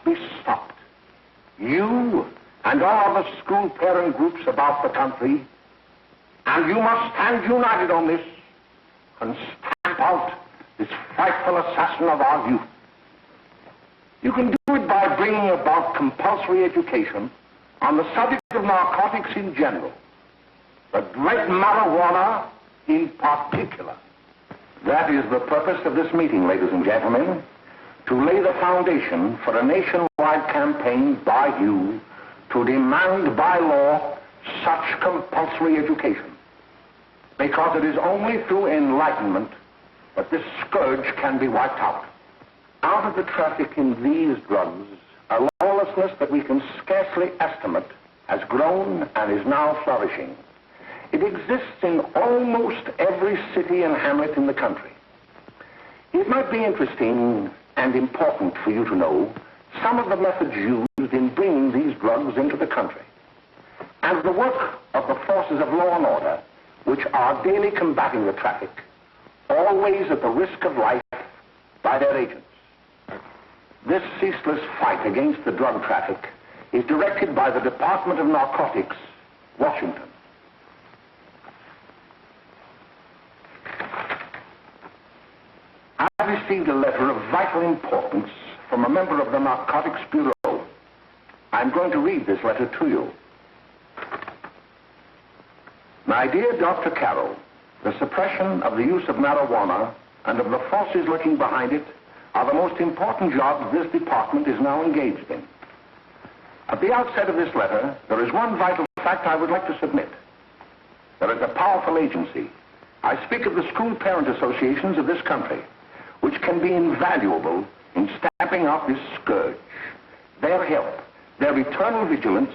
be stopped. You and all other school parent groups about the country, and you must stand united on this and stamp out this frightful assassin of our youth. You can do it by bringing about compulsory education on the subject of narcotics in general, but dread marijuana in particular. That is the purpose of this meeting, ladies and gentlemen, to lay the foundation for a nationwide campaign by you to demand by law such compulsory education. Because it is only through enlightenment that this scourge can be wiped out. Out of the traffic in these drugs, a lawlessness that we can scarcely estimate has grown and is now flourishing. It exists in almost every city and hamlet in the country. It might be interesting and important for you to know some of the methods used in bringing these drugs into the country, and the work of the forces of law and order, which are daily combating the traffic, always at the risk of life by their agents. This ceaseless fight against the drug traffic is directed by the Department of Narcotics, Washington. I received a letter of vital importance from a member of the Narcotics Bureau. I'm going to read this letter to you. My dear Dr. Carroll, the suppression of the use of marijuana and of the forces lurking behind it are the most important jobs this department is now engaged in. At the outset of this letter, there is one vital fact I would like to submit. There is a powerful agency. I speak of the school parent associations of this country, which can be invaluable in stamping out this scourge. Their help, their eternal vigilance,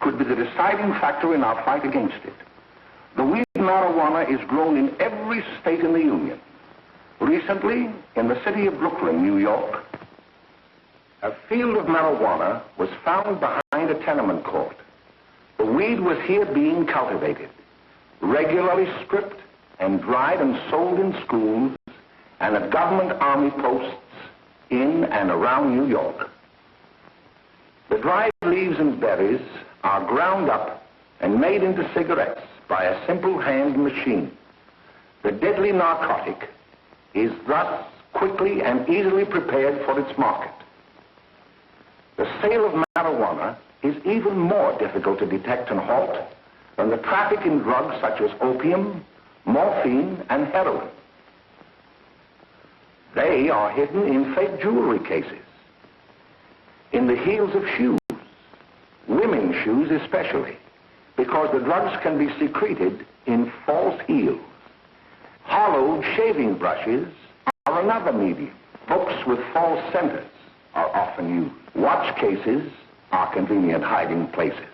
could be the deciding factor in our fight against it. The weed marijuana is grown in every state in the Union. Recently, in the city of Brooklyn, New York, a field of marijuana was found behind a tenement court. The weed was here being cultivated, regularly stripped and dried and sold in schools and at government army posts in and around New York. The dried leaves and berries are ground up and made into cigarettes by a simple hand machine. The deadly narcotic is thus quickly and easily prepared for its market. The sale of marijuana is even more difficult to detect and halt than the traffic in drugs such as opium, morphine, and heroin. They are hidden in fake jewelry cases, in the heels of shoes, women's shoes especially, because the drugs can be secreted in false heels. Hollowed shaving brushes are another medium. Books with false centers are often used. Watch cases are convenient hiding places.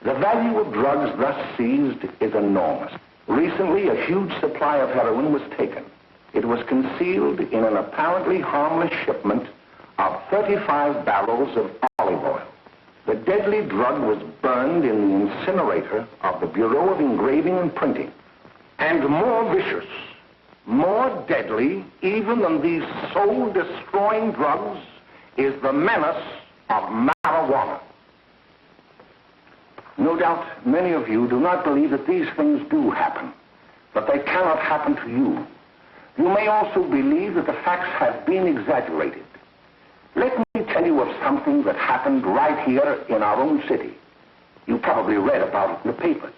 The value of drugs thus seized is enormous. Recently, a huge supply of heroin was taken. It was concealed in an apparently harmless shipment of 35 barrels of olive oil. The deadly drug was burned in the incinerator of the Bureau of Engraving and Printing. And more vicious, more deadly, even than these soul-destroying drugs, is the menace of marijuana. No doubt many of you do not believe that these things do happen, that they cannot happen to you. You may also believe that the facts have been exaggerated. Let me tell you of something that happened right here in our own city. You probably read about it in the papers.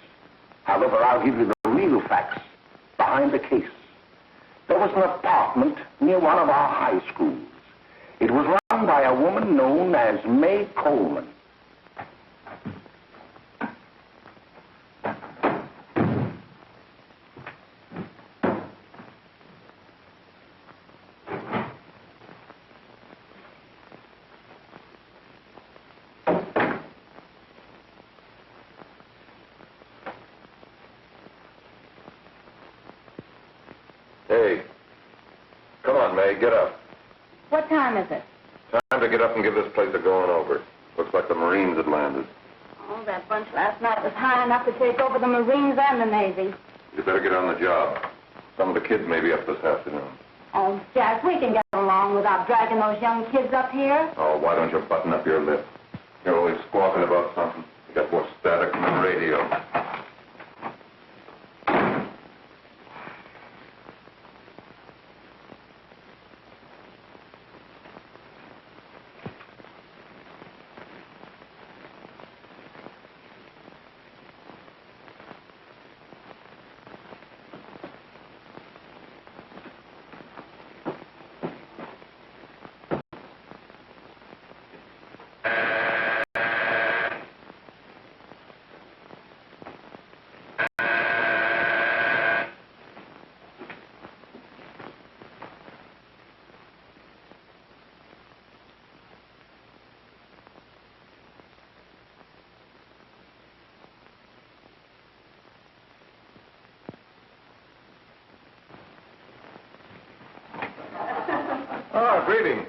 However, I'll give you the real facts behind the case. There was an apartment near one of our high schools. It was run by a woman known as May Coleman. Hey, come on, May, get up. What time is it? Time to get up and give this place a going over. Looks like the Marines had landed. Oh, that bunch last night was high enough to take over the Marines and the Navy. You better get on the job. Some of the kids may be up this afternoon. Oh, Jack, we can get along without dragging those young kids up here? Oh, why don't you button up your lip? You're always squawking about something. You got more static than the radio. Oh, greetings.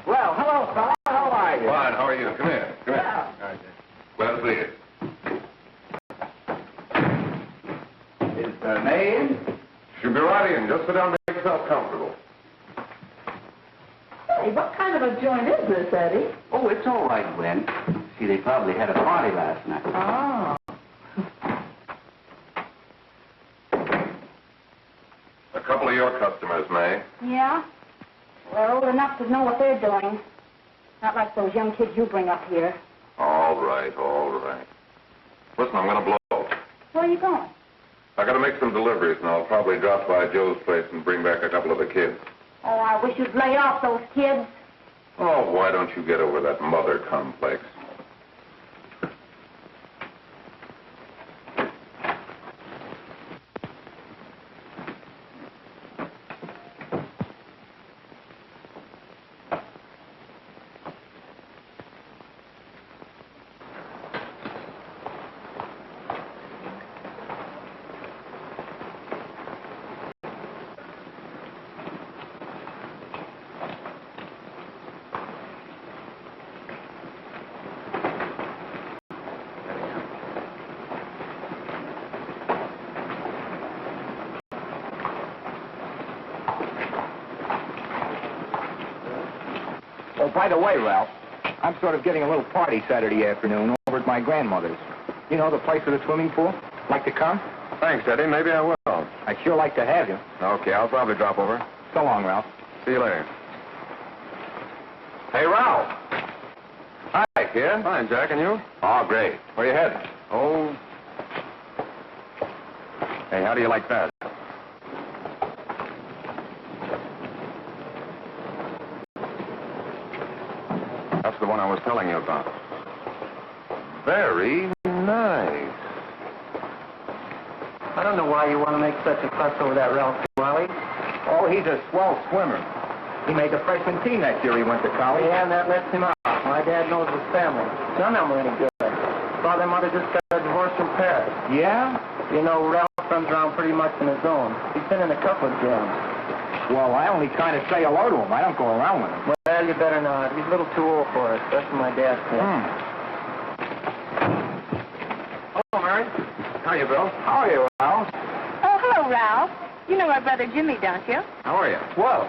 Well, hello, fella. How are you? Fine, how are you? Come here. Come here. Well, see you. Is the maid? She'll be right in. Just sit down and make yourself comfortable. Hey, what kind of a joint is this, Eddie? Oh, it's all right, Gwen. See, they probably had a party last night. Oh. A couple of your customers, May. Yeah? They're old enough to know what they're doing. Not like those young kids you bring up here. All right, all right. Listen, I'm going to blow. Where are you going? I got to make some deliveries, and I'll probably drop by Joe's place and bring back a couple of the kids. Oh, I wish you'd lay off those kids. Oh, why don't you get over that mother complex? Oh, by the way, Ralph, I'm sort of getting a little party Saturday afternoon over at my grandmother's. You know, the place with the swimming pool? Like to come? Thanks, Eddie. Maybe I will. I'd sure like to have you. Okay, I'll probably drop over. So long, Ralph. See you later. Hey, Ralph. Hi, kid. Fine, Jack, and you? Oh, great. Where you heading? Oh. Hey, how do you like that? That's the one I was telling you about. Very nice. I don't know why you want to make such a fuss over that Ralph Wally. Oh, he's a swell swimmer. He made the freshman team that year he went to college. Yeah, and that lets him out. My dad knows his family. None of them were any good. Father and mother just got a divorce from Paris. Yeah? You know, Ralph runs around pretty much on his own. He's been in a couple of jams. Well, I only kind of say hello to him. I don't go around with him. Well, you better not. He's a little too old for us. That's what my dad said. Hello, Mary. How are you, Bill? How are you, Ralph? Oh, hello, Ralph. You know my brother Jimmy, don't you? How are you? Well,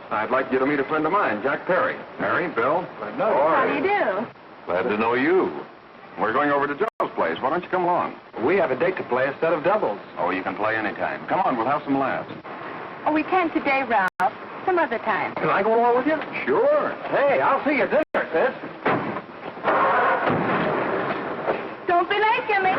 I'd like you to meet a friend of mine, Jack Perry. Mary, Bill. How do you do? Glad to know you. We're going over to Joe's place. Why don't you come along? we have a date to play, a set of doubles. Oh, you can play anytime. Come on, we'll have some laughs. Oh, we can't today, Ralph. Some other time. Can I go along with you? Sure. Hey, I'll see you at dinner, sis. Don't be late, Jimmy.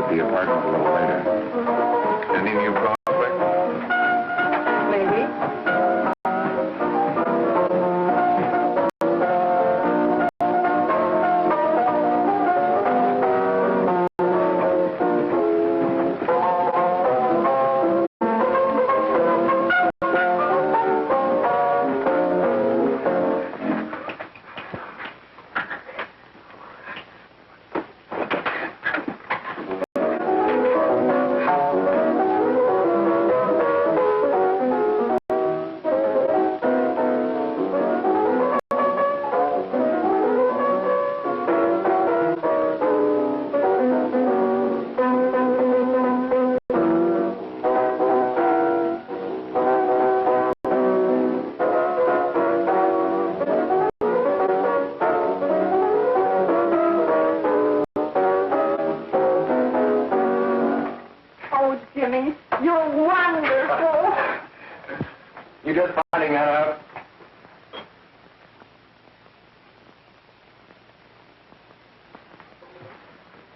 at the apartment a little later. Any new prospects? Maybe.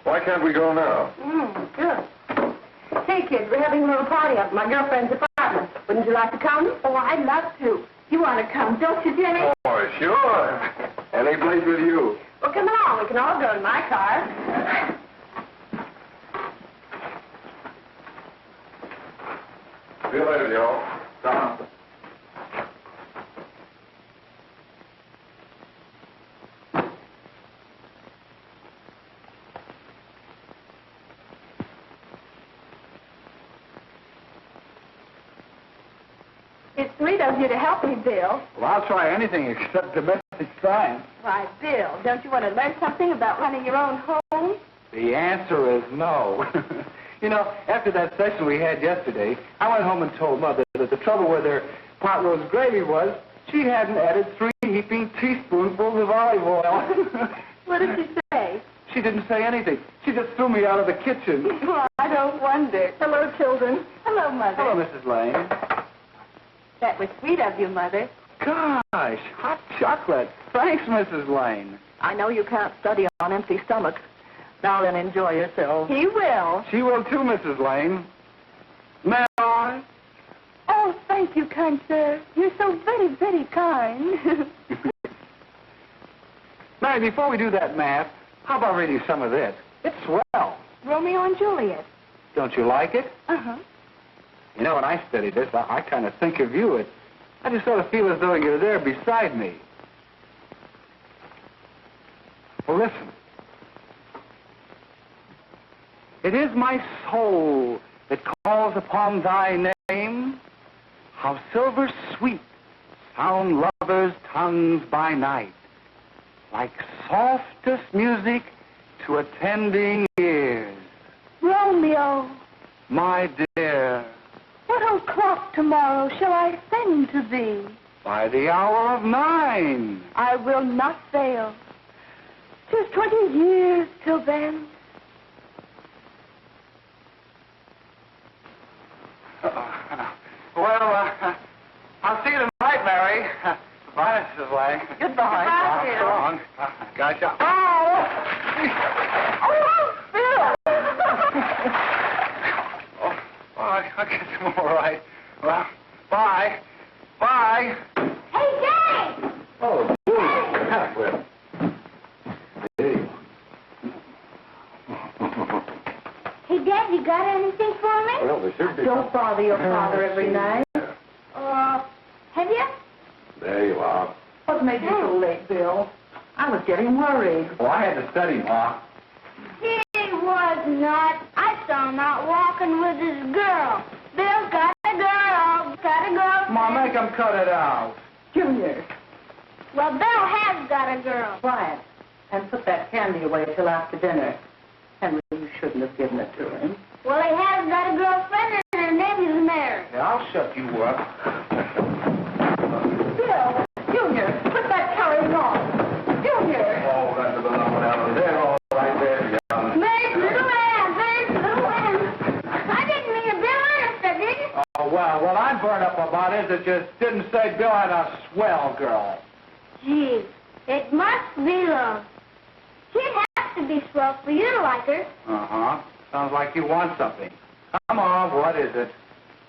Why can't we go now? Good. Hey, kids, we're having a little party up at my girlfriend's apartment. Wouldn't you like to come? Oh, I'd love to. You want to come, don't you, Jimmy? Oh, sure. Any place with you. Well, come along. We can all go in my car. See you later, Joe. Down. It's sweet of you to help me, Bill. Well, I'll try anything except domestic science. Why, Bill, don't you want to learn something about running your own home? The answer is no. You know, after that session we had yesterday, I went home and told Mother that the trouble with her pot roast gravy was she hadn't added 3 heaping teaspoonfuls of olive oil. What did she say? She didn't say anything. She just threw me out of the kitchen. Well, I don't wonder. Hello, children. Hello, Mother. Hello, Mrs. Lane. That was sweet of you, Mother. Gosh, hot chocolate. Thanks, Mrs. Lane. I know you can't study on empty stomachs. Now then, enjoy yourself. He will. She will too, Mrs. Lane. May I? Oh, thank you, kind sir. You're so very, very kind. Mary, before we do that math, how about reading some of this? It's swell. Romeo and Juliet. Don't you like it? Uh-huh. You know, when I study this, I kind of think of you. I just sort of feel as though you're there beside me. Well, listen. It is my soul that calls upon thy name. How silver sweet sound lovers' tongues by night, like softest music to attending ears. Romeo, My dear, what o'clock tomorrow shall I send to thee? by the hour of 9. I will not fail. 'Tis 20 years till then. I'll see you tonight, Mary. Goodbye, Mrs. Lang. Goodbye. Goodbye, So long. Gotcha. Oh, Bill! I guess I'm all right. Well, bye. Bye. Hey, Jay! Oh, well. Hey. Hey, Dad, you got anything for me? Well, there should be. Don't bother your father every night. Have you? There you are. What made you so late, Bill? I was getting worried. Oh, I had to study, Ma. He was not. I saw him out walking with his girl. Bill's got a girl. Got a girl. Ma, make him cut it out. Junior. Well, Bill has got a girl. Quiet. And put that candy away till after dinner. Henry, you shouldn't have given it to him. Well, he has got a girlfriend and her name is Mary. Yeah, I'll shut you up. Bill, Junior, put that carrying on. Junior. Oh, that's a little one out there. All right there, young. Mary's little man. Mary's little man. I didn't mean to Bill honest, I didn't. Oh, well, what I'm burned up about is it just didn't say Bill had a swell girl. Gee, it must be love. She'd have to be swell for you to like her. Uh-huh. Sounds like you want something. Come on, what is it?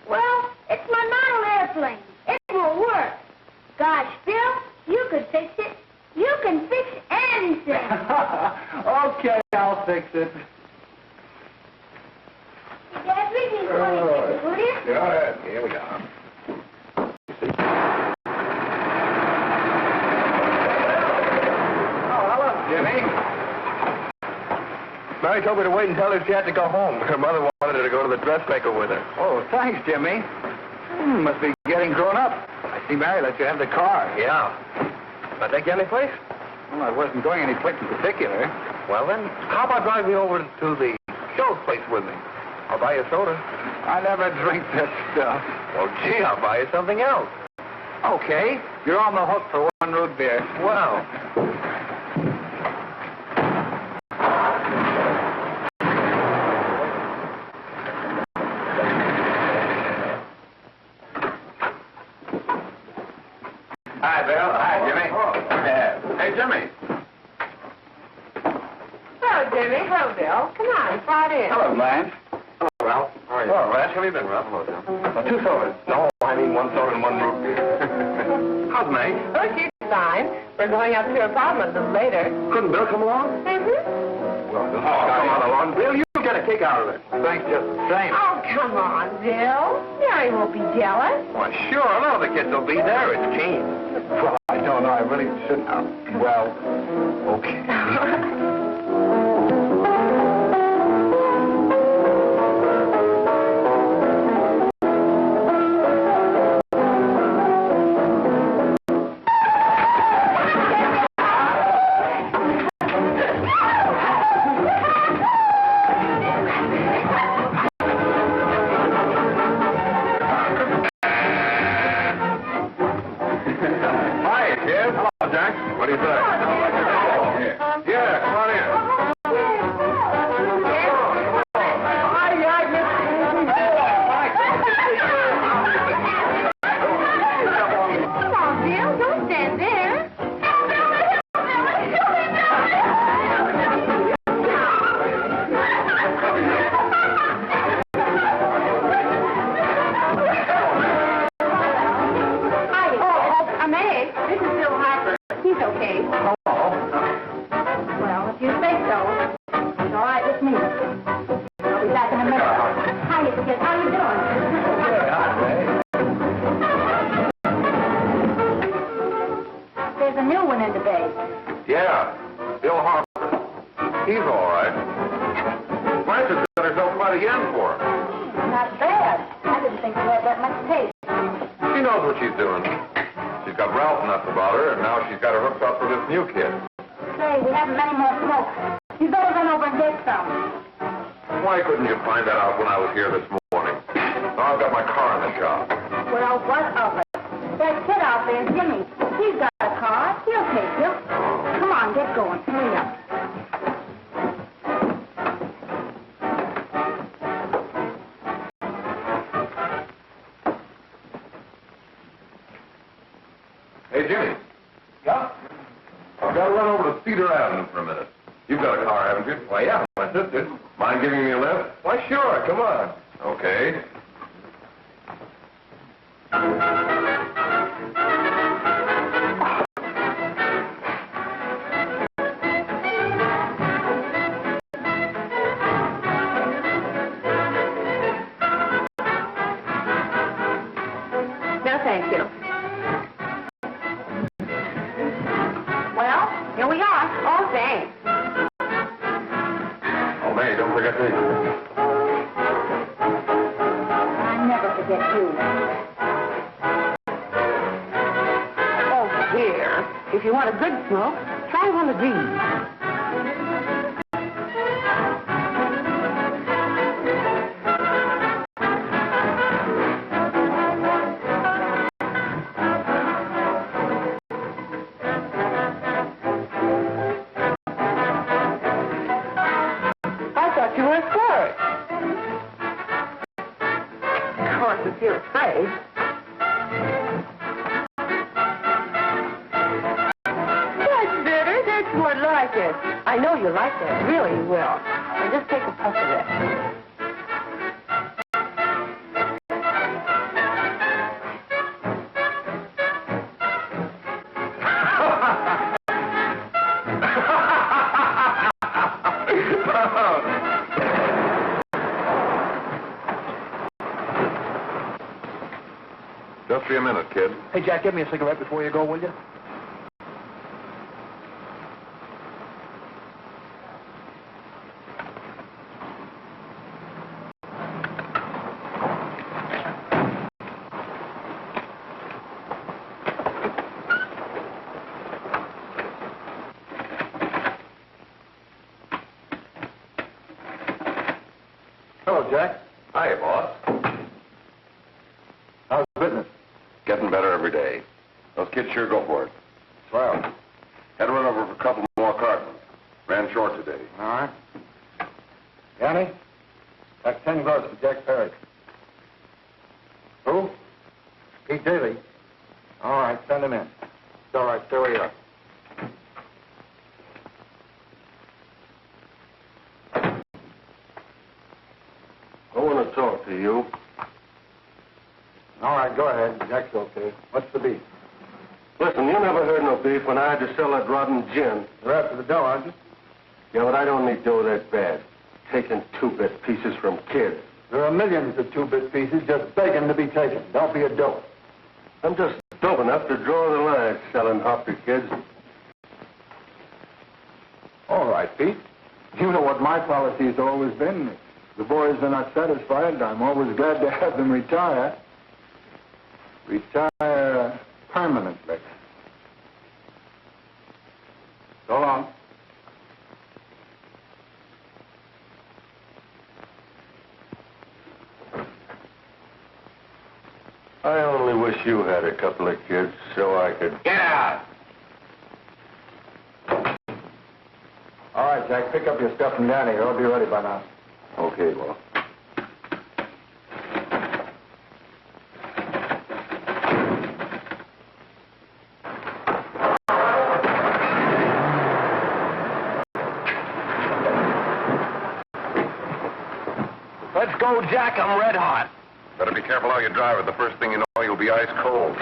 Well, it's my model airplane. It will work. Gosh, Bill, you could fix it. You can fix anything. Okay, I'll fix it. Dad, read me 26, will you? Go ahead. Here we are. Oh, hello, Jimmy. Mary told me to wait and tell her she had to go home. Her mother wanted her to go to the dressmaker with her. Oh, thanks, Jimmy. Must be getting grown up. I see Mary let you have the car. Yeah. Can I take you any place? Well, I wasn't going any place in particular. Well, then, how about driving me over to the show's place with me? I'll buy you a soda. I never drink that stuff. Well, gee, I'll buy you something else. Okay, you're on the hook for one root beer. Wow. Hi, Bill. Hi, Jimmy. Hey, Jimmy. Hello, Jimmy. Hello, Bill. Come on, slide in. Hello, Blanche. Hello, Ralph. How are you? Hello, Ralph. How have you been, Ralph? Hello, Bill. 2 sodas. No, I mean 1 soda and 1 root beer. How's May? Oh, she's fine. We're going up to her apartment a little later. Couldn't Bill come along? Well, come on along. Bill, you get a kick out of it. Thanks just the same. Oh, come on, Bill. Mary won't be jealous. Why, sure. None of the kids will be there. It's Gene. Well, I don't know. I really shouldn't. Well, okay. What do you say? Yeah, come on in. Come on, Bill, don't stand there. I'm Meg. This is Bill Harper. He's okay. Well, if you say so, it's all right with me. I'll be back in a minute. Hi, kid. How you doing? There's a new one in the bay. Yeah, Bill Harper. He's all right. Frances got herself quite a yen for him. Not bad. I didn't think you had that much taste. She knows what she's doing. She's got Ralph nuts about her, and now she's got her hooked up with this new kid. Say, we haven't many more smoke. You better run over and get some. Why couldn't you find that out when I was here this morning? Now I've got my car in the shop. Well, what of it? That kid out there, Jimmy, he's got a car. He'll take you. Come on, get going. Hurry up. Hey, Jimmy. Yeah? I've got to run over to Cedar Avenue for a minute. You've got a car, haven't you? Why, yeah, my sister. Mind giving me a lift? Why, sure. Come on. Okay. No, thank you. Well, here we are. Oh, thanks. Oh, May, don't forget me. I never forget you. Oh, dear. If you want a good smoke, try one of these. You were afraid. Of course, if you're afraid. That's better. That's more like it. I know you like that. Really, you will. Now just take a puff of that. Just be a minute, kid. Hey, Jack, give me a cigarette before you go, will you? Hello, Jack. Hi, boss. How's business? Getting better every day. Those kids sure go for it. Swell. Had to run over for a couple more cartons. Ran short today. All right. Yanni, that's 10 gross for Jack Perry. Who? Pete Daly. All right, send him in. It's all right, stay where you are. I want to talk to you. All right, go ahead. Jack's okay. What's the beef? Listen, you never heard no beef when I had to sell that rotten gin. You're after the dough, aren't you? Yeah, but I don't need dough that bad. Taking two-bit pieces from kids. There are millions of two-bit pieces just begging to be taken. Don't be a dope. I'm just dope enough to draw the line selling hoppy kids. All right, Pete. You know what my policy has always been. If the boys are not satisfied, I'm always glad to have them retire. Retire permanently. So long. I only wish you had a couple of kids so I could... Get out! All right, Jack, pick up your stuff from Danny. I'll be ready by now. Okay, well. Let's go, Jack. I'm red hot. Better be careful how you drive it. The first thing you know, you'll be ice cold.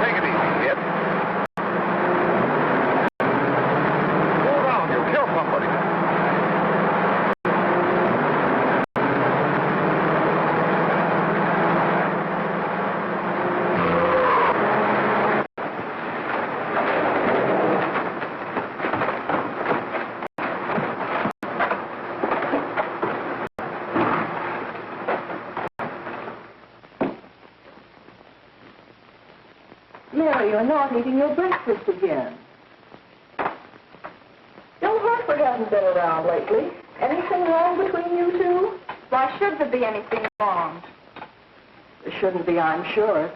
Take it easy, kid. Go around. You'll kill somebody. Mary, you're not eating your breakfast again. Bill Hartford hasn't been around lately. Anything wrong between you two? Why should there be anything wrong? There shouldn't be, I'm sure.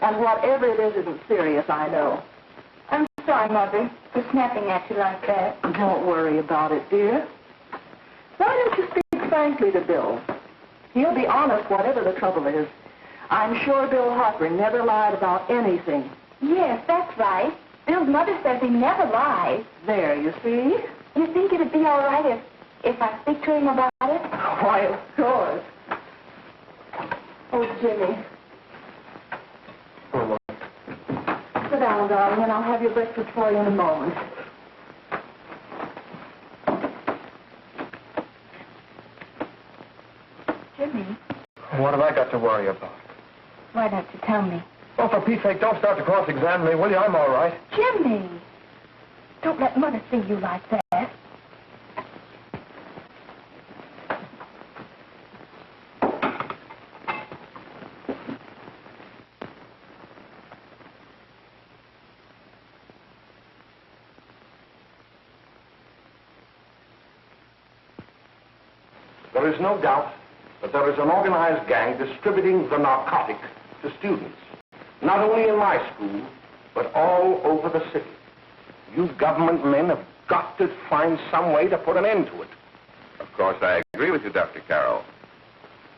And whatever it is isn't serious, I know. I'm sorry, Mother, for snapping at you like that. Don't worry about it, dear. Why don't you speak frankly to Bill? He'll be honest whatever the trouble is. I'm sure Bill Hartford never lied about anything. Yes, that's right. Bill's mother says he never lies. There, you see? You think it'd be all right if I speak to him about it? Why, of course. Oh, Jimmy. Oh, Sit down, darling, and I'll have your breakfast for you in a moment. Jimmy, what have I got to worry about? why don't you tell me? Oh, for Pete's sake, don't start to cross-examine me, will you? I'm all right. Jimmy! Don't let Mother see you like that. There is no doubt that there is an organized gang distributing the narcotic to students, not only in my school, but all over the city. You government men have got to find some way to put an end to it. Of course, I agree with you, Dr. Carroll.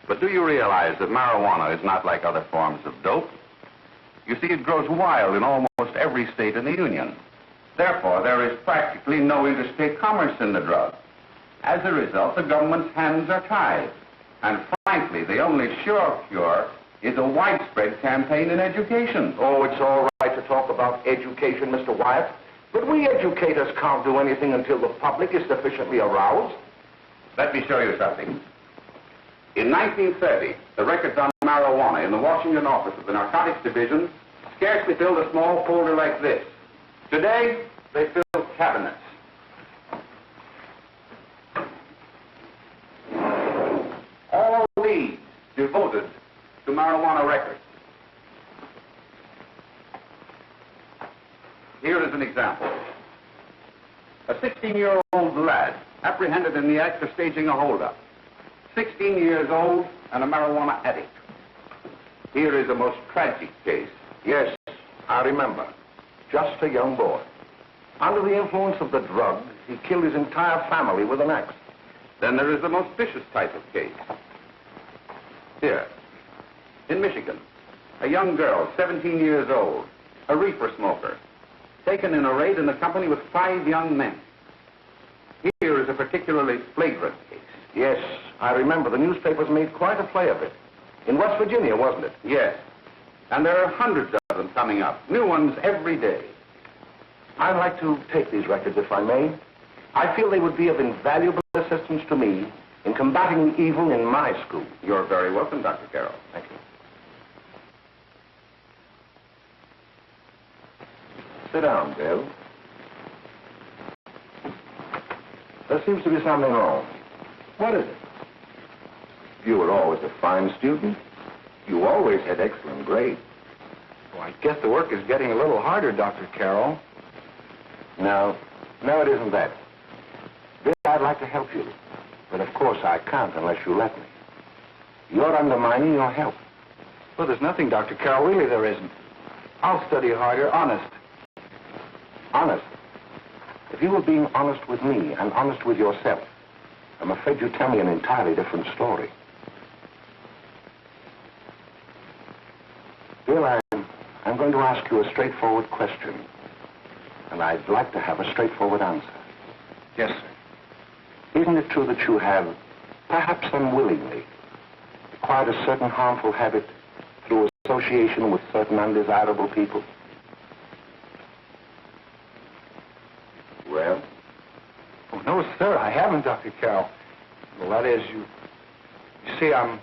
But do you realize that marijuana is not like other forms of dope? You see, it grows wild in almost every state in the Union. Therefore, there is practically no interstate commerce in the drug. As a result, the government's hands are tied. And frankly, the only sure cure is a widespread campaign in education. Oh, it's all right to talk about education, Mr. Wyatt. But we educators can't do anything until the public is sufficiently aroused. Let me show you something. In 1930, the records on marijuana in the Washington office of the Narcotics Division scarcely filled a small folder like this. Today, they fill cabinets. All these devoted to marijuana records. Here is an example. A 16-year-old lad apprehended in the act of staging a holdup. 16 years old and a marijuana addict. Here is a most tragic case. Yes, I remember. Just a young boy. Under the influence of the drug, he killed his entire family with an axe. Then there is the most vicious type of case. Here, in Michigan, a young girl, 17 years old, a reefer smoker, taken in a raid in the company with 5 young men. Here is a particularly flagrant case. Yes, I remember. The newspapers made quite a play of it. In West Virginia, wasn't it? Yes. And there are hundreds of them coming up, new ones every day. I'd like to take these records, if I may. I feel they would be of invaluable assistance to me in combating the evil in my school. You're very welcome, Dr. Carroll. Thank you. Sit down, Bill. There seems to be something wrong. What is it? You were always a fine student. You always had excellent grades. Well, I guess the work is getting a little harder, Dr. Carroll. No, it isn't that. Bill, I'd like to help you. But of course I can't unless you let me. You're undermining your help. Well, there's nothing, Dr. Carroll. Really, there isn't. I'll study harder, honest. Honest? If you were being honest with me and honest with yourself, I'm afraid you'd tell me an entirely different story. Bill, I'm going to ask you a straightforward question. And I'd like to have a straightforward answer. Yes, sir. Isn't it true that you have, perhaps unwillingly, acquired a certain harmful habit through association with certain undesirable people? Well? Oh, no, sir, I haven't, Dr. Carroll. Well, that is, you see, I'm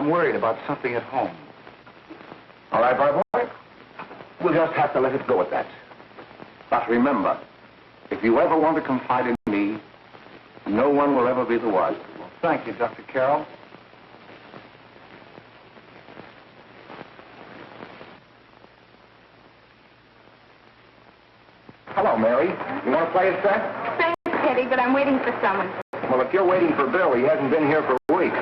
worried about something at home. All right, my boy. We'll just have to let it go at that. But remember, if you ever want to confide in me, no one will ever be the wiser. Well, thank you, Dr. Carroll. Hello, Mary. You want to play a set? Thanks, Teddy, but I'm waiting for someone. Well, if you're waiting for Bill, he hasn't been here for a week.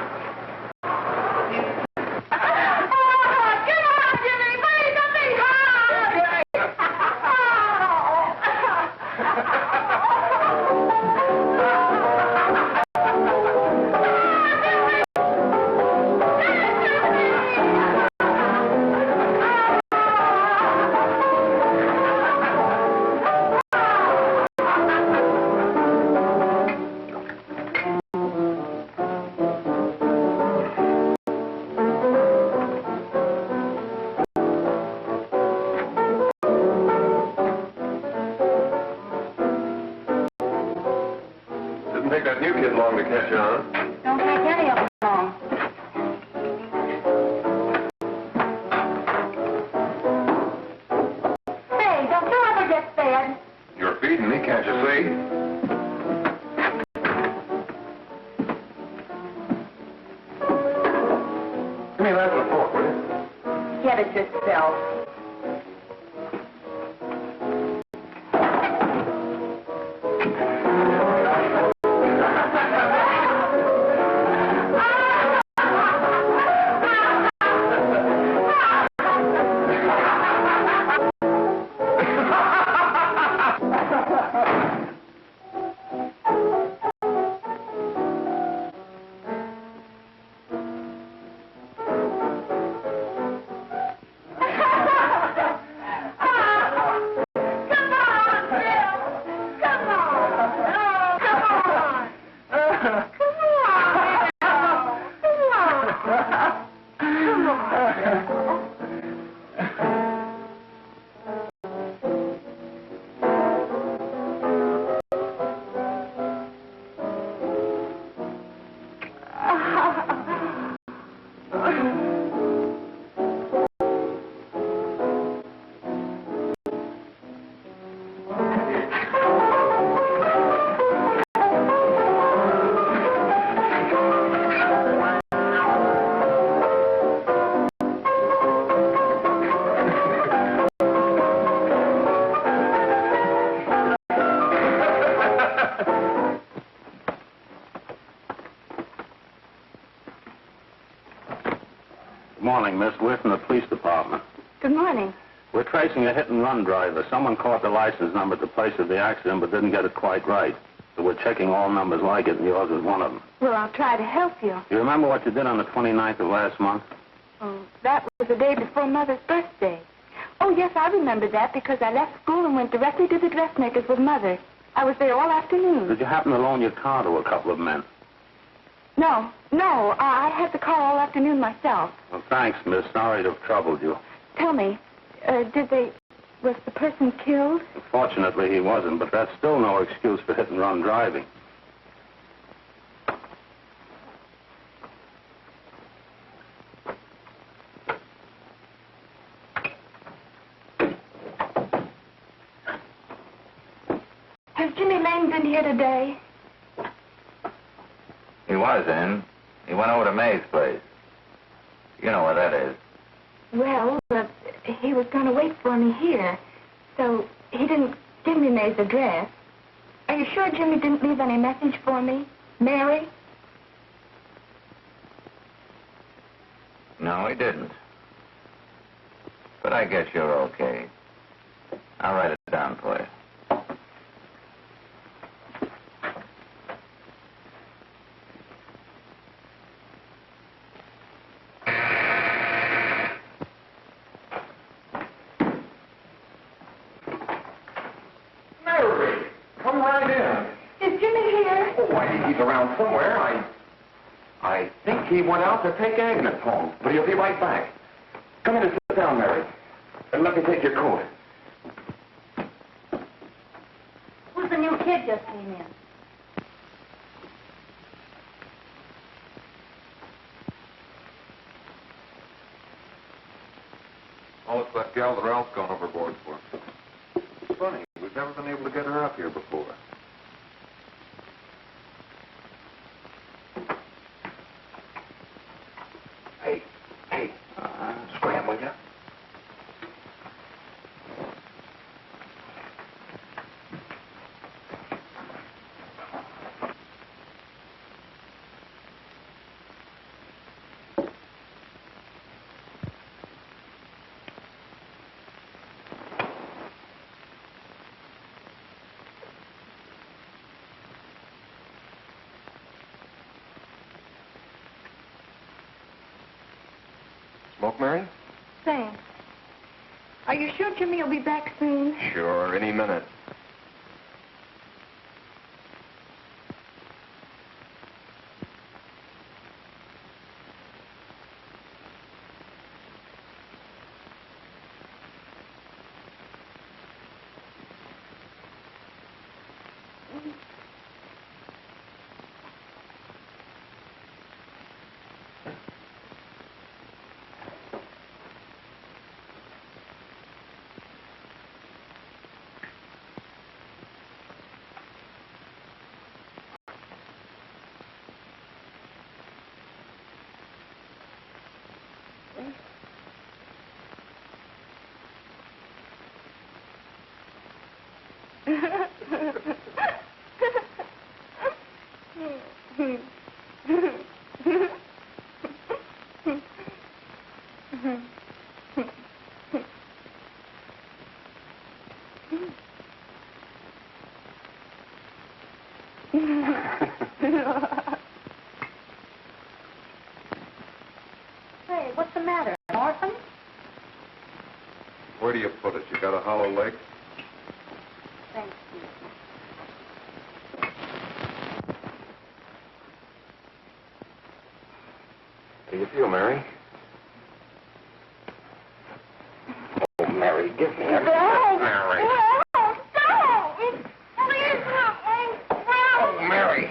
Didn't take that new kid long to catch on. Don't take any of them long. Say, don't you ever get fed? You're feeding me, can't you see? Give me that and a fork, will you? Get it yourself. Come on. Good morning, miss. We're from the police department. Good morning. We're tracing a hit-and-run driver. Someone caught the license number at the place of the accident but didn't get it quite right. So we're checking all numbers like it, and yours is one of them. Well, I'll try to help you. You remember what you did on the 29th of last month? Oh, that was the day before Mother's birthday. Oh, yes, I remember that because I left school and went directly to the dressmaker's with Mother. I was there all afternoon. Did you happen to loan your car to a couple of men? No, I had the car all afternoon myself. Well, thanks, miss. Sorry to have troubled you. Tell me, was the person killed? Fortunately, he wasn't, but that's still no excuse for hit-and-run driving. Has Jimmy Lane been here today? He was in. He went over to May's place. You know where that is. Well, he was going to wait for me here, so he didn't give me May's address. Are you sure Jimmy didn't leave any message for me? Mary? No, he didn't. But I guess you're okay. I'll write it down for you. Mary, come right in. Is Jimmy here? Oh, he's around somewhere. I think he went out to take Agnes home, but he'll be right back. Come in and sit down, Mary. And let me take your coat. Who's the new kid just came in? Oh, it's that gal that Ralph's gone overboard for. It's funny, we've never been able to get her up here before. Hey, scram, will you? Smoke, Mary? Thanks. Are you sure Jimmy will be back soon? Sure, any minute. Hey, what's the matter? An orphan? Where do you put it? You got a hollow leg? Thank you. How do you feel, Mary? Oh, Mary, give me a... Mary. Oh, Mary.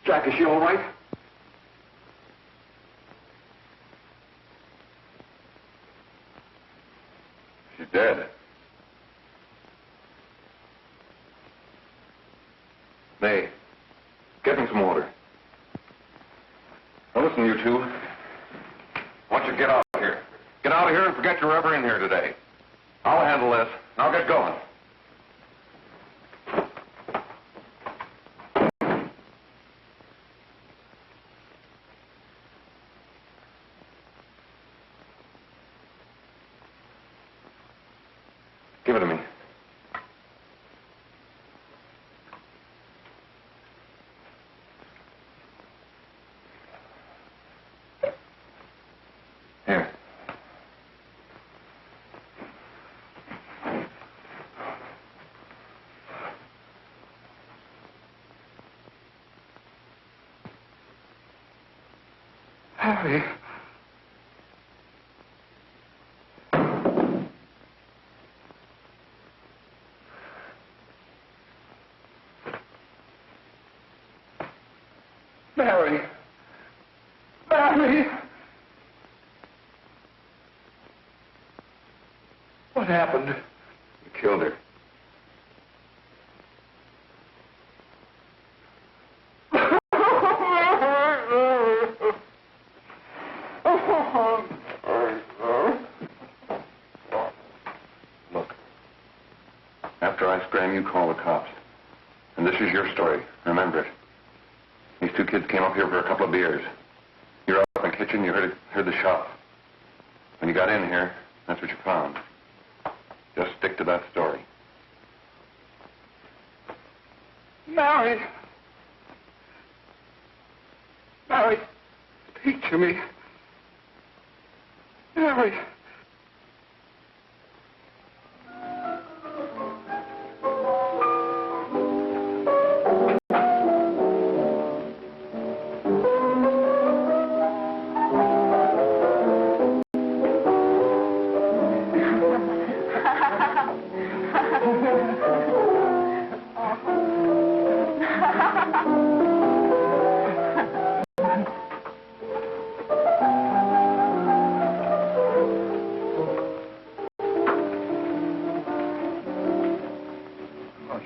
Jack, is she all right? She's dead. May, get me some water. Now listen, you two. I want you to get out of here. Get out of here and forget you're ever in here today. I'll handle this. Now get going. Give it to me. Here. Harry. Mary. Mary. What happened? You killed her. Look. After I scram, you call the cops. And this is your story. Remember it. These two kids came up here for a couple of beers. You're up in the kitchen, you heard the shot. When you got in here, that's what you found. Just stick to that story. Mary. Mary, speak to me. Mary.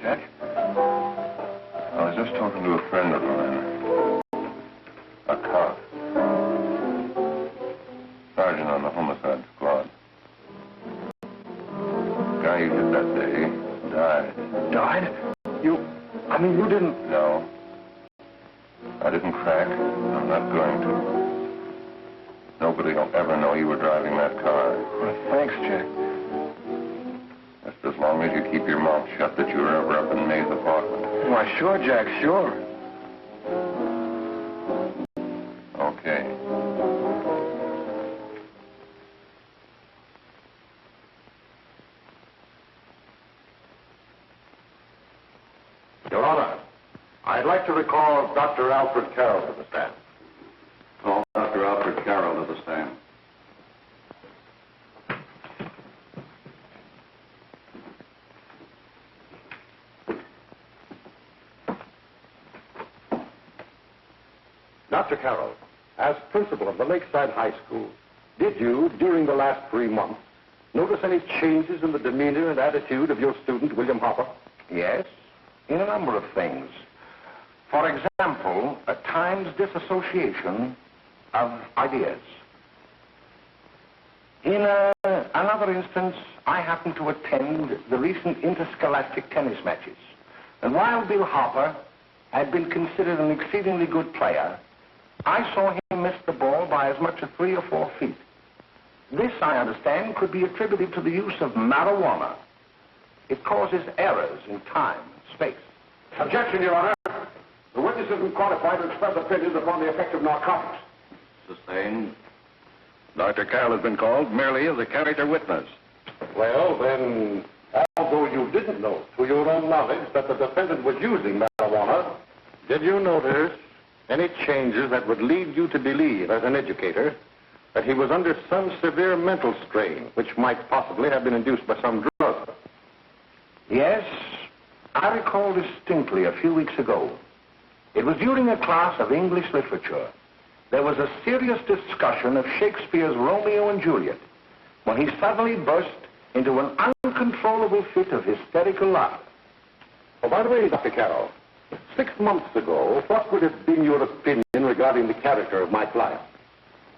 Jack? I was just talking to a friend of mine. A cop. Sergeant on the homicide squad. The guy you hit that day died. Died? You didn't... No. I didn't crack. I'm not going to. Nobody will ever know you were driving that car. Well, thanks, Jack. Just as long as you keep your mouth shut that you were ever up in May's apartment. Why, sure, Jack, sure. Okay. Your Honor, I'd like to recall Dr. Alfred Carroll to the stand. Call Dr. Alfred Carroll to the stand. Dr. Carroll, as principal of the Lakeside High School, did you, during the last 3 months, notice any changes in the demeanor and attitude of your student, William Hopper? Yes, in a number of things. For example, at times disassociation of ideas. In another instance, I happened to attend the recent interscholastic tennis matches. And while Bill Hopper had been considered an exceedingly good player, I saw him miss the ball by as much as 3 or 4 feet. This, I understand, could be attributed to the use of marijuana. It causes errors in time and space. Objection, Your Honor. The witness isn't qualified to express opinions upon the effect of narcotics. Sustained. Dr. Carroll has been called merely as a character witness. Well, then, although you didn't know to your own knowledge that the defendant was using marijuana, did you notice any changes that would lead you to believe, as an educator, that he was under some severe mental strain, which might possibly have been induced by some drug? Yes, I recall distinctly a few weeks ago. It was during a class of English literature. There was a serious discussion of Shakespeare's Romeo and Juliet, when he suddenly burst into an uncontrollable fit of hysterical laughter. Oh, by the way, Dr. Carroll, 6 months ago, what would have been your opinion regarding the character of my client?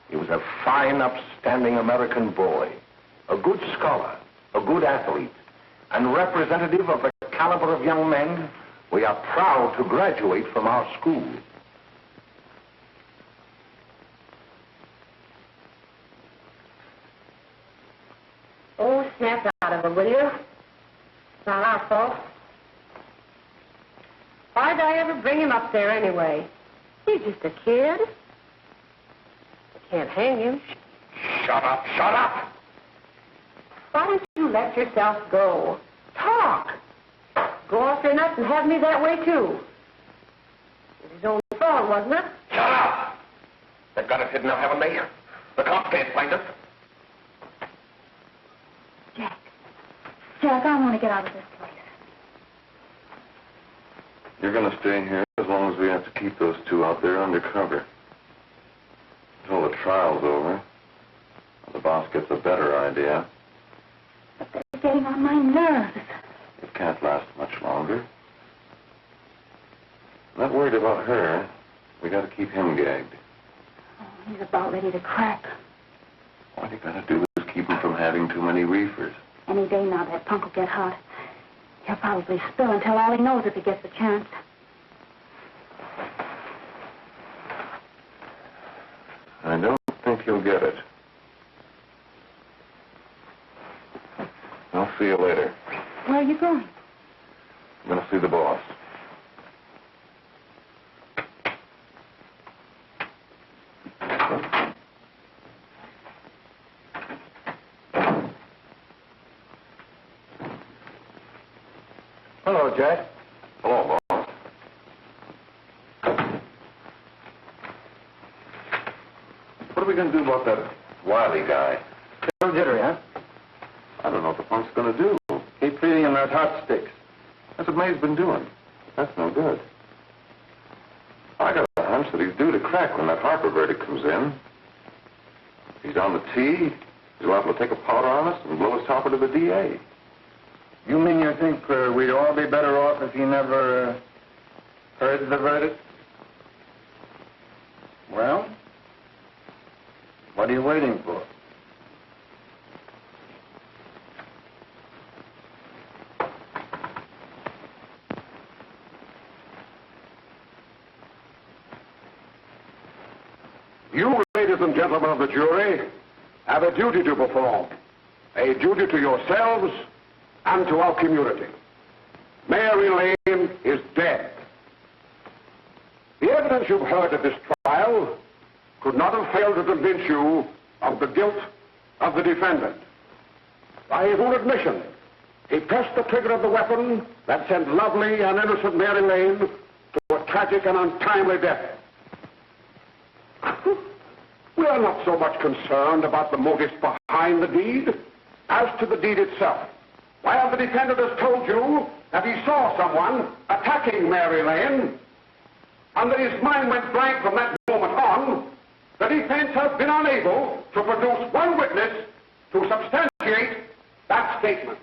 He was a fine, upstanding American boy, a good scholar, a good athlete, and representative of the caliber of young men we are proud to graduate from our school. Oh, snap out of it, will you? It's not our fault. Why'd I ever bring him up there anyway? He's just a kid. I can't hang him. Shut up, shut up! Why don't you let yourself go? Talk. Go off your nuts and have me that way, too. It was his own fault, wasn't it? Shut up! They've got us hidden now, haven't they? The cops can't find us. Jack, I want to get out of this place. You're going to stay here as long as we have to keep those two out there undercover. Until the trial's over. The boss gets a better idea. But they're getting on my nerves. It can't last much longer. Not worried about her. We got to keep him gagged. Oh, he's about ready to crack. All you got to do is keep him from having too many reefers. Any day now, that punk will get hot. He'll probably spill and tell all he knows if he gets the chance. I don't think he'll get it. I'll see you later. Where are you going? I'm going to see the boss. Hello, Jack. Hello, boss. What are we going to do about that Wiley guy? Still jittery, huh? I don't know what the punk's going to do. Keep feeding him those hot sticks. That's what May's been doing. That's no good. I got a hunch that he's due to crack when that Harper verdict comes in. He's on the tee. He's liable to take a powder on us and blow his topper to the DA. You mean you think we'd all be better off if he never heard the verdict? Well, what are you waiting for? You, ladies and gentlemen of the jury, have a duty to perform. A duty to yourselves and to our community. Mary Lane is dead. The evidence you've heard at this trial could not have failed to convince you of the guilt of the defendant. By his own admission, he pressed the trigger of the weapon that sent lovely and innocent Mary Lane to a tragic and untimely death. We are not so much concerned about the motives behind the deed as to the deed itself. While the defendant has told you that he saw someone attacking Mary Lane, and that his mind went blank from that moment on, the defense has been unable to produce one witness to substantiate that statement.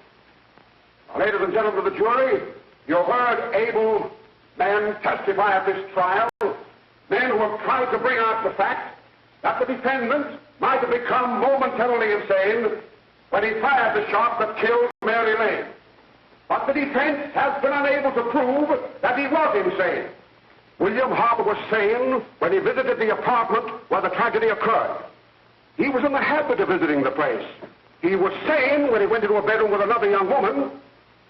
Now, ladies and gentlemen of the jury, you heard able men testify at this trial, men who have tried to bring out the fact that the defendant might have become momentarily insane when he fired the shot that killed Mary Lane. But the defense has been unable to prove that he was insane. William Harper was sane when he visited the apartment where the tragedy occurred. He was in the habit of visiting the place. He was sane when he went into a bedroom with another young woman.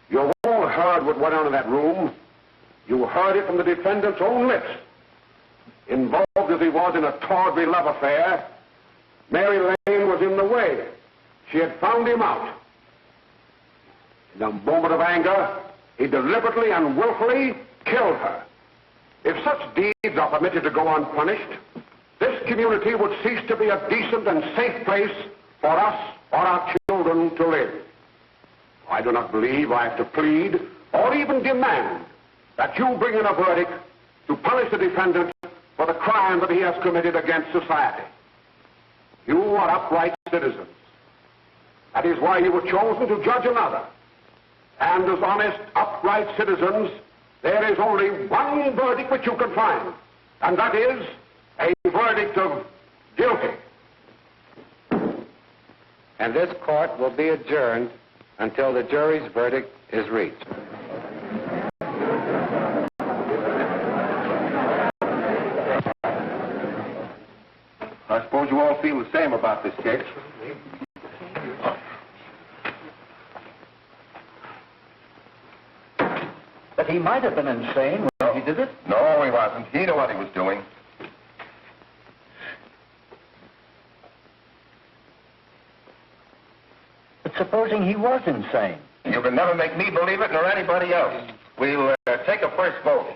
You all heard what went on in that room. You heard it from the defendant's own lips. Involved as he was in a tawdry love affair, Mary Lane was in the way. She had found him out. In a moment of anger, he deliberately and willfully killed her. If such deeds are permitted to go unpunished, this community would cease to be a decent and safe place for us or our children to live. I do not believe I have to plead or even demand that you bring in a verdict to punish the defendant for the crime that he has committed against society. You are upright citizens. That is why you were chosen to judge another. And as honest, upright citizens, there is only one verdict which you can find, and that is a verdict of guilty. And this court will be adjourned until the jury's verdict is reached. I suppose you all feel the same about this case. But he might have been insane when he did it. No, he wasn't. He knew what he was doing. But supposing he was insane? You can never make me believe it, nor anybody else. We'll take a first vote.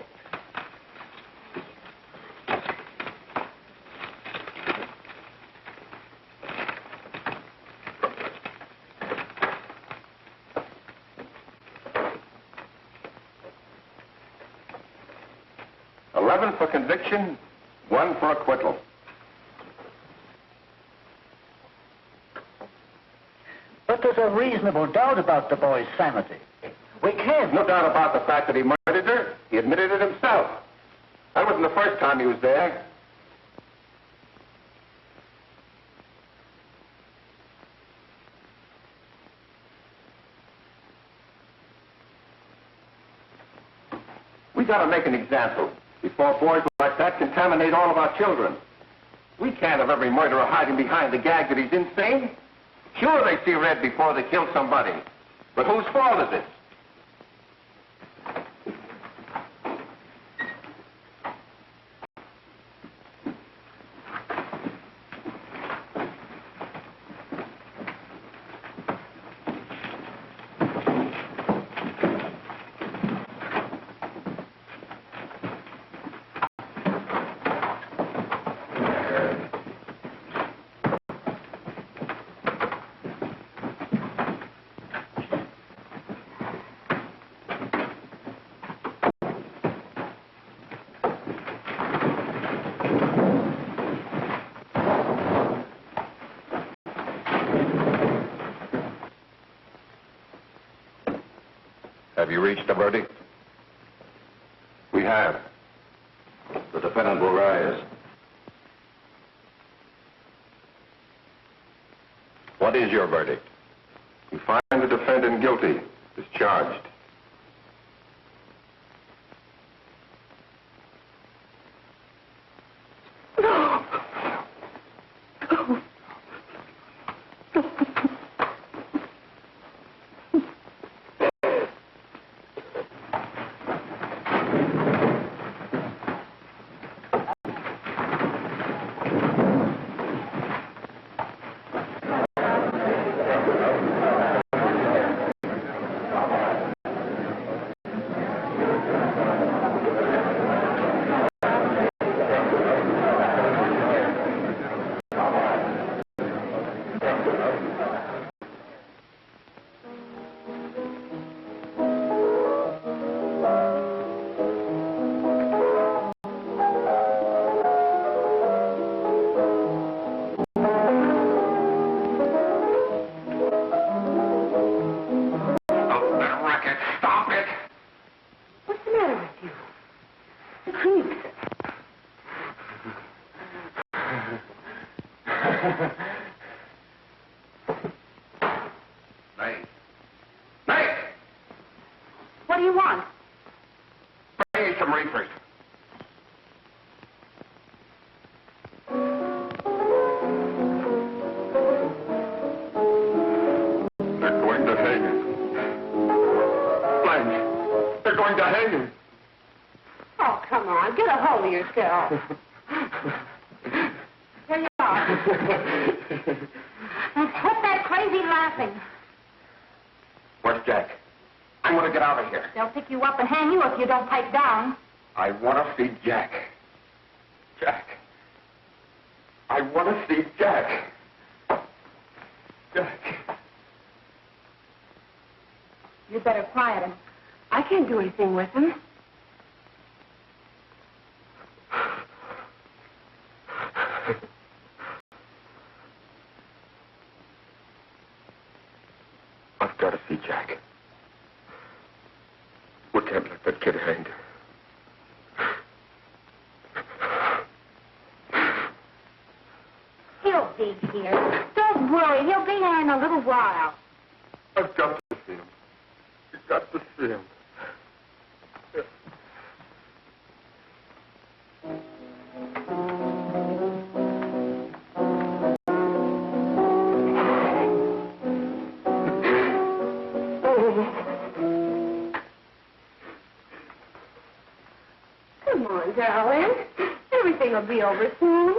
For conviction, 1 for acquittal. But there's a reasonable doubt about the boy's sanity. We can't. No doubt about the fact that he murdered her. He admitted it himself. That wasn't the first time he was there. We gotta make an example before boys like that contaminate all of our children. We can't have every murderer hiding behind the gag that he's insane. Sure, they see red before they kill somebody. But whose fault is it? Have you reached a verdict? We have. The defendant will rise. What is your verdict? We find the defendant guilty, discharged. hang him. Oh, come on. Get a hold of yourself. Here you are. And quit that crazy laughing. Where's Jack? I want to get out of here. They'll pick you up and hang you if you don't pipe down. I want to see Jack. Jack. I want to see Jack. Jack. You'd better quiet him. I can't do anything with him. I've got to see Jack. We can't let that kid hang. He'll be here. Don't worry. He'll be here in a little while. I've got to see him. You've got to see him. Come on, darling. Everything will be over soon.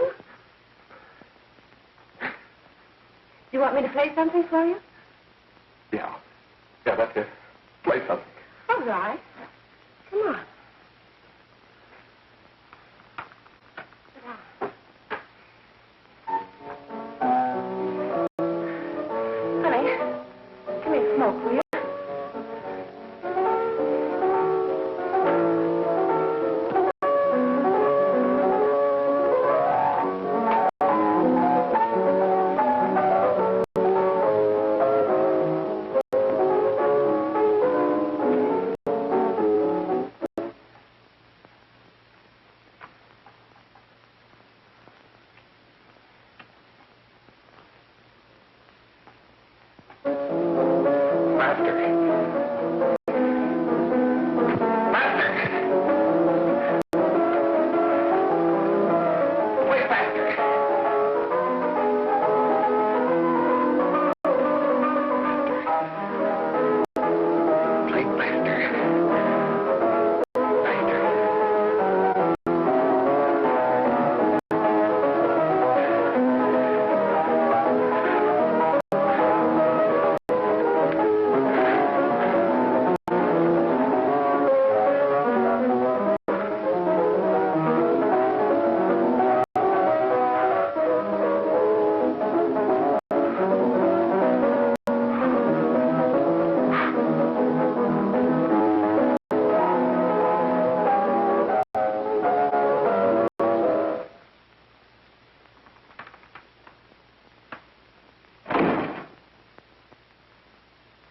You want me to play something for you? Yeah. Yeah, that's it. Play something. All right. Come on. Honey, give me a smoke, will you?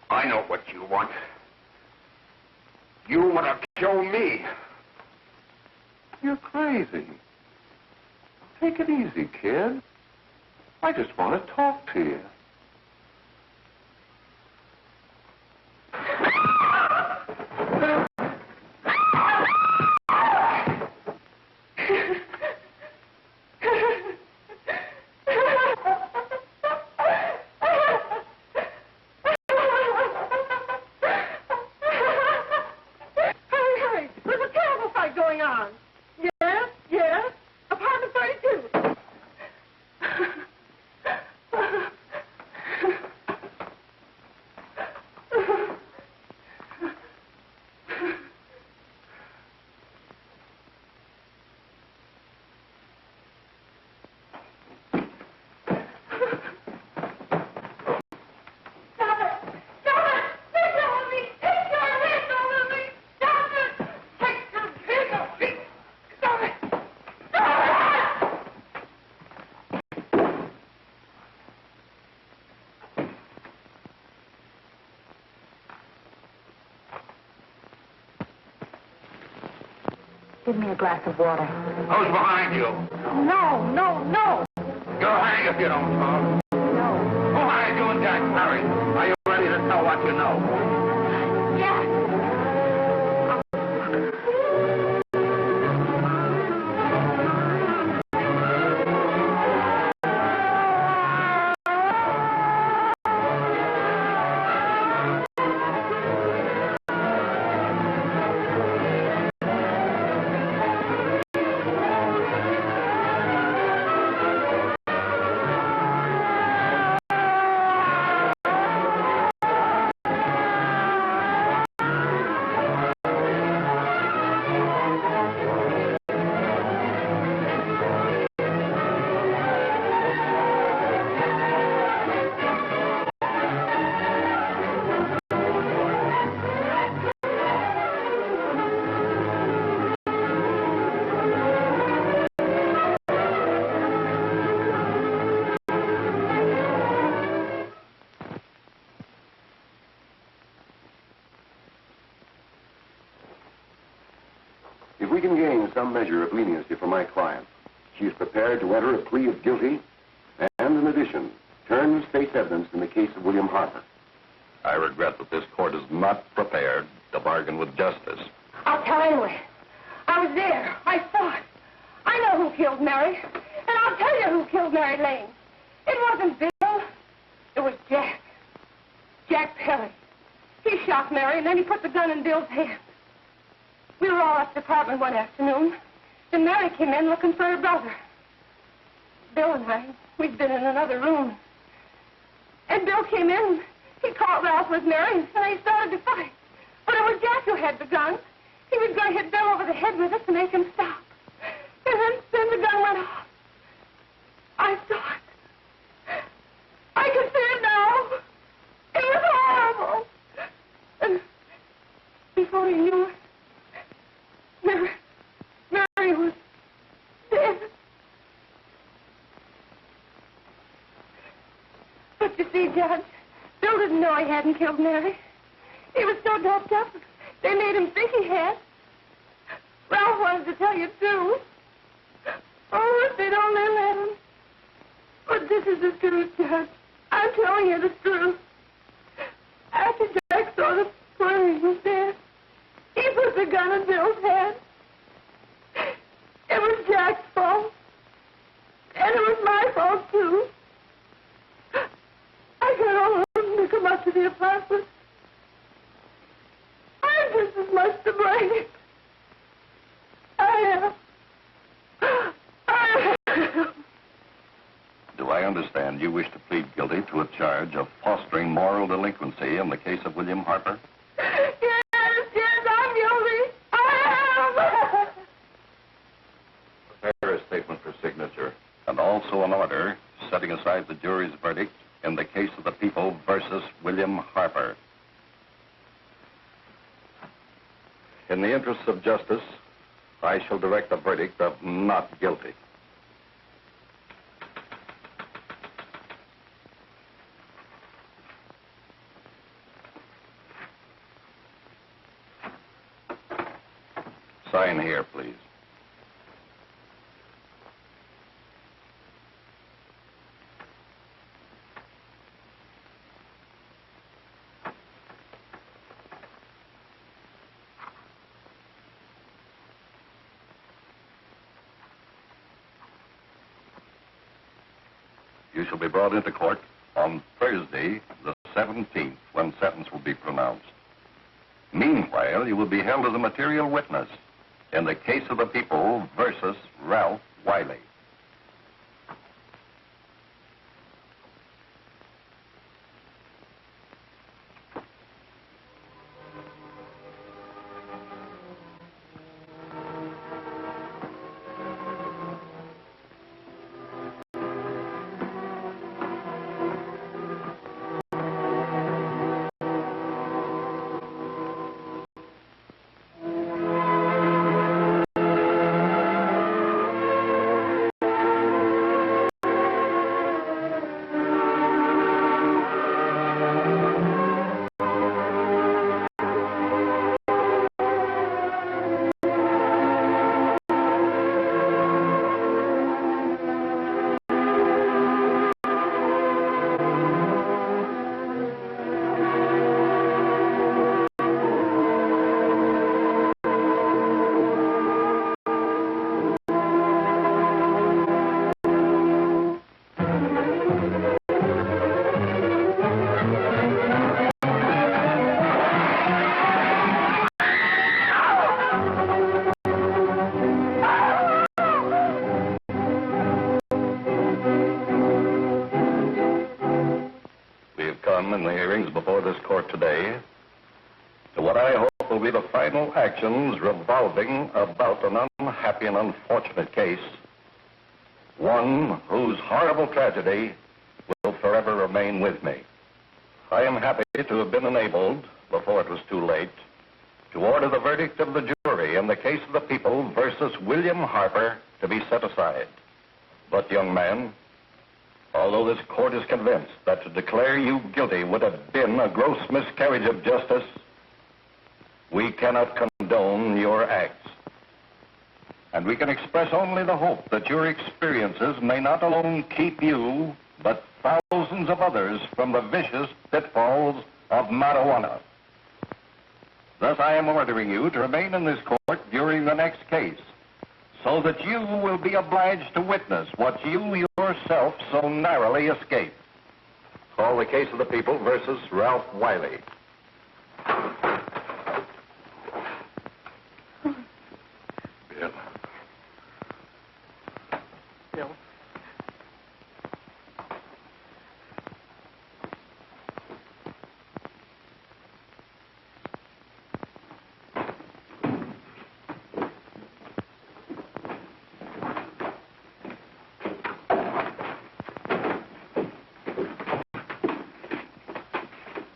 I know what you want. You want to kill me. You're crazy. Take it easy, kid. I just want to talk to you. Give me a glass of water. Who's behind you? No, no, no. You'll hang if you don't talk. No. Who hired you and Jack? Hurry. Are you ready to tell what you know? Yes. we can gain some measure of leniency for my client, she is prepared to enter a plea of guilty and, in addition, turn state's evidence in the case of William Harper. I regret that this court is not prepared to bargain with justice. I'll tell anyway. I was there. I saw it. I know who killed Mary. And I'll tell you who killed Mary Lane. It wasn't Bill. It was Jack. Jack Perry. He shot Mary, and then he put the gun in Bill's hand. We were all at the apartment one afternoon, and Mary came in looking for her brother. Bill and I, we'd been in another room. And Bill came in, he caught Ralph with Mary, and they started to fight. But it was Jack who had the gun. He was going to hit Bill over the head with it to make him stop. And then the gun went off. I saw it. I can see it now. It was horrible. And before he knew it, Mary was dead. But you see, Judge, Bill didn't know he hadn't killed Mary. He was so doped up, they made him think he had. Ralph wanted to tell you, too. Oh, if they'd only let him. But this is the truth, Judge. I'm telling you the truth. After Jack saw the where he was dead, he put the gun in Bill's head. It was Jack's fault. And it was my fault, too. I got all of them to come up to the apartment. I'm just as much to blame. I am. Do I understand you wish to plead guilty to a charge of fostering moral delinquency in the case of William Harper? Yes, I'm guilty. I am. Prepare a statement for signature, and also an order setting aside the jury's verdict in the case of the people versus William Harper. In the interests of justice, I shall direct a verdict of not guilty. Sign here, please. You shall be brought into court on Thursday, the 17th, when sentence will be pronounced. Meanwhile, you will be held as a material witness in the case of the people versus Ralph Wiley. In the hearings before this court today, to what I hope will be the final actions revolving about an unhappy and unfortunate case, one whose horrible tragedy will forever remain with me. I am happy to have been enabled, before it was too late, to order the verdict of the jury in the case of the people versus William Harper to be set aside. But, young man, although this court is convinced that to declare you guilty would have been a gross miscarriage of justice, we cannot condone your acts. And we can express only the hope that your experiences may not alone keep you, but thousands of others from the vicious pitfalls of marijuana. Thus, I am ordering you to remain in this court during the next case, so that you will be obliged to witness what you yourself so narrowly escaped. Call the case of the people versus Ralph Wiley. Bill. Bill.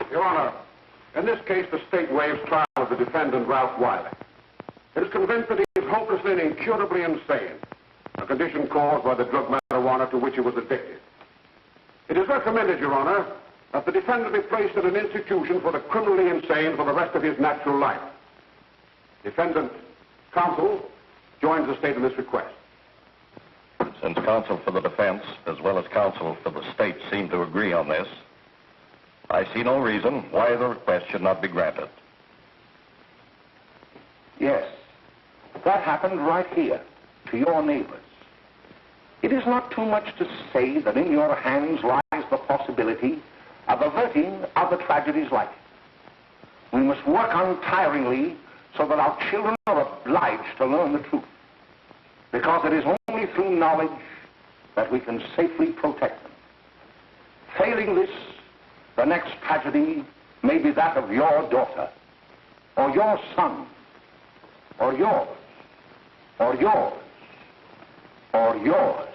Your Honor, in this case, the state waives trial of the defendant, Ralph Wiley. It is convinced that he is hopelessly and incurably insane, a condition caused by the drug marijuana to which he was addicted. It is recommended, Your Honor, that the defendant be placed in an institution for the criminally insane for the rest of his natural life. Defendant counsel joins the state in this request. Since counsel for the defense, as well as counsel for the state, seem to agree on this, I see no reason why the request should not be granted. Yes, that happened right here, to your neighbors. It is not too much to say that in your hands lies the possibility of averting other tragedies like it. We must work untiringly so that our children are obliged to learn the truth, because it is only through knowledge that we can safely protect them. Failing this, the next tragedy may be that of your daughter, or your son, or yours, or yours, or yours.